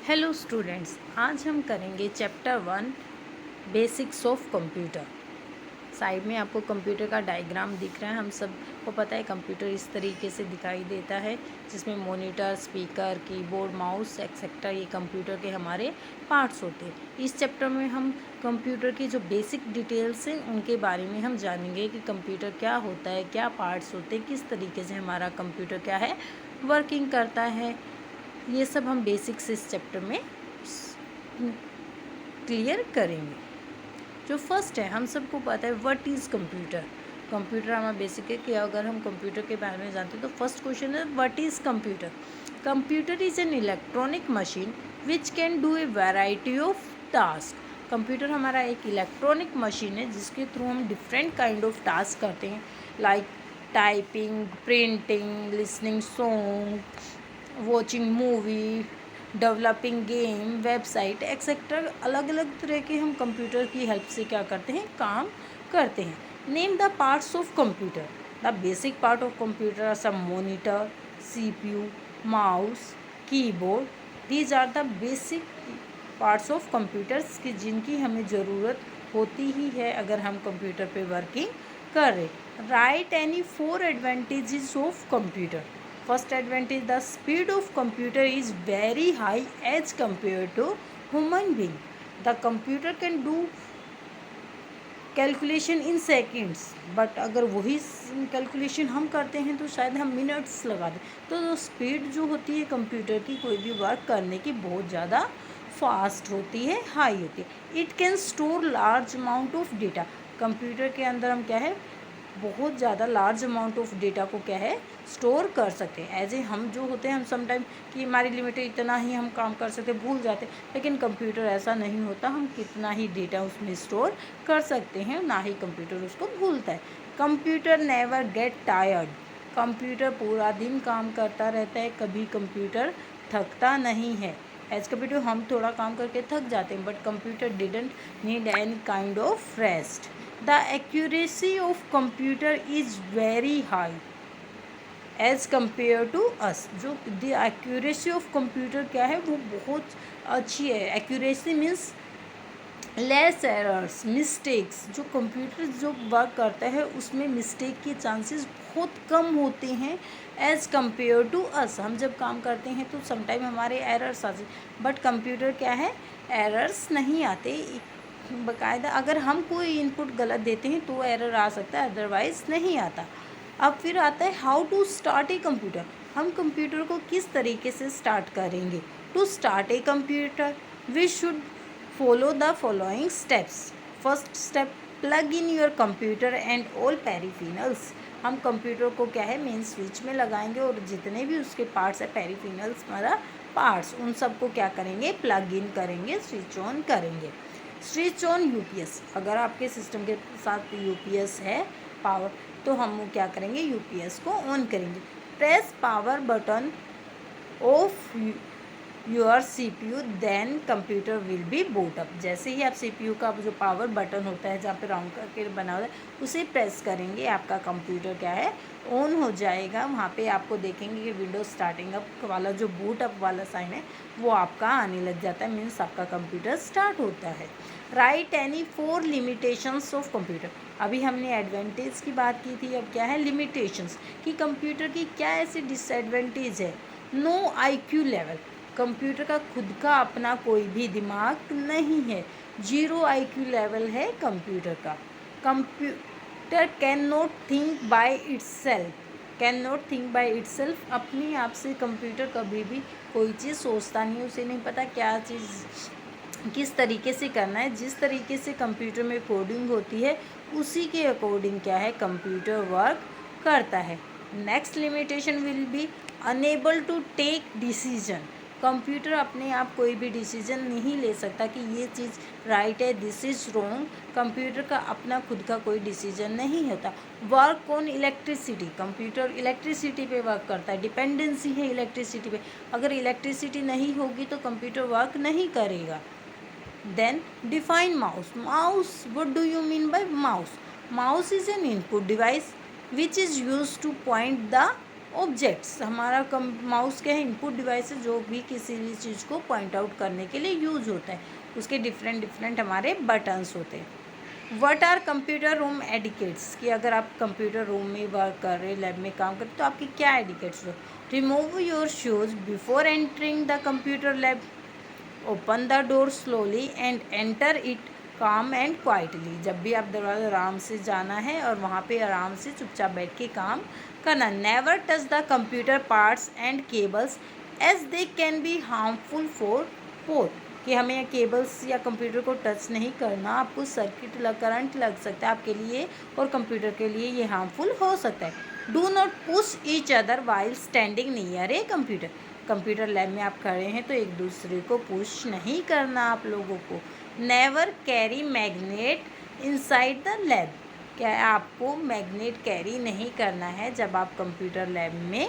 Hello students, आज हम करेंगे chapter 1 basics of computer. Side में आपको कंप्यूटर का डायग्राम दिख रहा है। हम सब को पता है कंप्यूटर इस तरीके से दिखाई देता है, जिसमें monitor, speaker, keyboard, mouse etcetera ये कंप्यूटर के हमारे पार्ट्स होते हैं। इस चैप्टर में हम कंप्यूटर की जो बेसिक डिटेल्स हैं उनके बारे में हम जानेंगे कि कंप्यूटर क्या होता है, क्या पार्ट्स होते हैं, किस तरीके से हमारा कंप्यूटर क्या है वर्किंग करता है। ये सब हम बेसिक्स इस चैप्टर में क्लियर करेंगे। जो फर्स्ट है, हम सबको पता है व्हाट इज़ कंप्यूटर। कंप्यूटर हमारा बेसिक है कि अगर हम कंप्यूटर के बारे में जानते हैं तो फर्स्ट क्वेश्चन है what is computer. Computer is an electronic machine which can do a variety of task. Computer हमारा एक इलेक्ट्रॉनिक मशीन है जिसके थ्रू हम डिफरेंट काइंड ऑफ टास्क करते हैं, like typing, printing, listening song, watching movie, developing game, website etcetera. अलग अलग तरह के हम कंप्यूटर की हेल्प से क्या करते हैं, काम करते हैं। Name the parts of computer. The basic part of computer are some monitor, CPU, mouse, keyboard. These are the basic parts of computers की जिनकी हमें ज़रूरत होती ही है अगर हम कंप्यूटर पे वर्किंग कर रहे। Right any 4 advantages of computer. First advantage, the speed of computer is very high as compared to human being. The computer can do calculation in seconds, but अगर वही कैलकुलेशन हम करते हैं तो शायद हम मिनट्स लगा दें। तो स्पीड जो होती है कंप्यूटर की कोई भी वर्क करने की बहुत ज़्यादा फास्ट होती है, हाई होती है। It can store large amount of data. Computer के अंदर हम क्या है, बहुत ज़्यादा लार्ज अमाउंट ऑफ डेटा को क्या है, स्टोर कर सकते हैं। एज ए हम जो होते हैं, हम समटाइम कि हमारी लिमिट है, इतना ही हम काम कर सकते, भूल जाते हैं। लेकिन कंप्यूटर ऐसा नहीं होता, हम कितना ही डेटा उसमें स्टोर कर सकते हैं, ना ही कंप्यूटर उसको भूलता है। Computer never get tired. Computer पूरा दिन काम करता रहता है, कभी कंप्यूटर थकता नहीं है। एज कंप्यूटर हम थोड़ा काम करके थक जाते हैं, but computer didn't need any kind of rest. The accuracy of computer is very high as compared to us। जो the accuracy of computer क्या है, वो बहुत अच्छी है। accuracy means less errors, mistakes. जो कंप्यूटर जो वर्क करता है उसमें मिस्टेक के चांसेस बहुत कम होते हैं एज़ कम्पेयर टू अस। हम जब काम करते हैं तो समटाइम हमारे एरर्स आते, बट कंप्यूटर क्या है, एरर्स नहीं आते बाकायदा। अगर हम कोई इनपुट गलत देते हैं तो एरर आ सकता है, अदरवाइज़ नहीं आता। अब फिर आता है how to start a computer. हम कंप्यूटर को किस तरीके से स्टार्ट करेंगे। To start a computer we should follow the following steps। First step, plug in your computer and all peripherals. हम कंप्यूटर को क्या है, मेन स्विच में लगाएंगे और जितने भी उसके पार्ट्स है, पेरिफिनल्स हमारा पार्ट्स, उन सबको क्या करेंगे, प्लग इन करेंगे, स्विच ऑन करेंगे। Switch on UPS. अगर आपके सिस्टम के साथ यूपीएस है पावर, तो हम क्या करेंगे, यूपीएस को ऑन करेंगे। Press power button of your CPU, then computer will be boot up. जैसे ही आप CPU का जो पावर बटन होता है, जहाँ पे राउंड करके बना होता है, उसे प्रेस करेंगे, आपका कंप्यूटर क्या है, ऑन हो जाएगा। वहाँ पे आपको देखेंगे कि विंडोज स्टार्टिंग अप वाला जो बूट अप वाला साइन है वो आपका आने लग जाता है, मीन्स आपका कंप्यूटर स्टार्ट होता है। Right any 4 limitations of computer. अभी हमने एडवांटेज की बात की थी, अब क्या है लिमिटेशंस, कि कंप्यूटर की क्या ऐसी डिसएडवांटेज है। No IQ level. कंप्यूटर का खुद का अपना कोई भी दिमाग नहीं है, 0 IQ लेवल है कंप्यूटर का। Computer can not think by itself. Can not think by itself, अपने आप से कंप्यूटर कभी भी कोई चीज़ सोचता नहीं, उसे नहीं पता क्या चीज़ किस तरीके से करना है। जिस तरीके से कंप्यूटर में कोडिंग होती है उसी के अकॉर्डिंग क्या है, कंप्यूटर वर्क करता है। Next limitation will be unable to take decision. Computer अपने आप कोई भी डिसीजन नहीं ले सकता कि ये चीज़ राइट है, दिस इज़ रॉन्ग। कंप्यूटर का अपना खुद का कोई डिसीजन नहीं होता। Work on electricity. Computer electricity पे वर्क करता है, डिपेंडेंसी है इलेक्ट्रिसिटी पे। अगर इलेक्ट्रिसिटी नहीं होगी तो कंप्यूटर वर्क नहीं करेगा। Then define mouse. Mouse, what do you mean by mouse? Mouse is an input device which is use to point the objects, हमारा माउस क्या है, इनपुट डिवाइस है जो भी किसी भी चीज़ को पॉइंट आउट करने के लिए यूज़ होता है। उसके डिफरेंट डिफरेंट हमारे बटन्स होते हैं। व्हाट आर कंप्यूटर रूम एडिकेट्स, कि अगर आप कंप्यूटर रूम में वर्क कर रहे, लैब में काम कर रहे, तो आपके क्या एडिकेट्स हो। Remove your shoes before entering the computer lab, open the door slowly and enter it काम एंड क्वाइटली, जब भी आप दरवाज़ा आराम से जाना है और वहाँ पे आराम से चुपचाप बैठ के काम करना। Never touch the computer parts and cables as they can be harmful for both, कि हमें केबल्स या कंप्यूटर को टच नहीं करना, आपको करंट लग सकता है आपके लिए और कंप्यूटर के लिए ये हार्मफुल हो सकता है। Do not push each other while standing near a computer, computer lab में आप खड़े हैं तो एक दूसरे को पुश नहीं करना आप लोगों को। Never carry magnet inside the lab, क्या आपको मैग्नेट कैरी नहीं करना है जब आप कंप्यूटर लैब में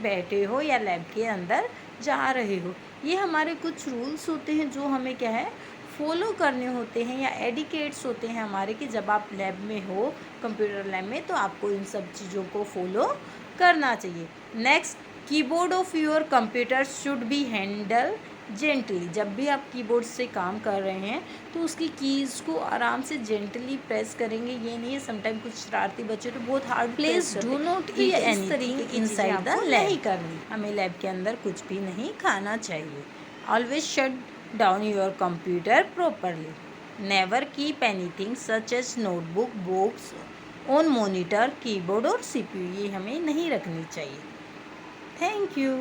बैठे हो या लैब के अंदर जा रहे हो। ये हमारे कुछ रूल्स होते हैं जो हमें क्या है फॉलो करने होते हैं, या एडिकेट्स होते हैं हमारे, कि जब आप लैब में हो, कंप्यूटर लैब में, तो आपको इन सब चीज़ों को फॉलो करना चाहिए। Next, keyboard of your computer should be handle gently, जब भी आप कीबोर्ड से काम कर रहे हैं तो उसकी कीज़ को आराम से जेंटली प्रेस करेंगे। ये नहीं है समटाइम कुछ शरारती बच्चे तो बहुत hard place do not eat anything inside the lab, नहीं करनी, हमें लैब के अंदर कुछ भी नहीं खाना चाहिए। Always shut down your computer properly. Never keep anything such as notebook, books on monitor, keyboard और CPU, ये हमें नहीं रखनी चाहिए। Thank you.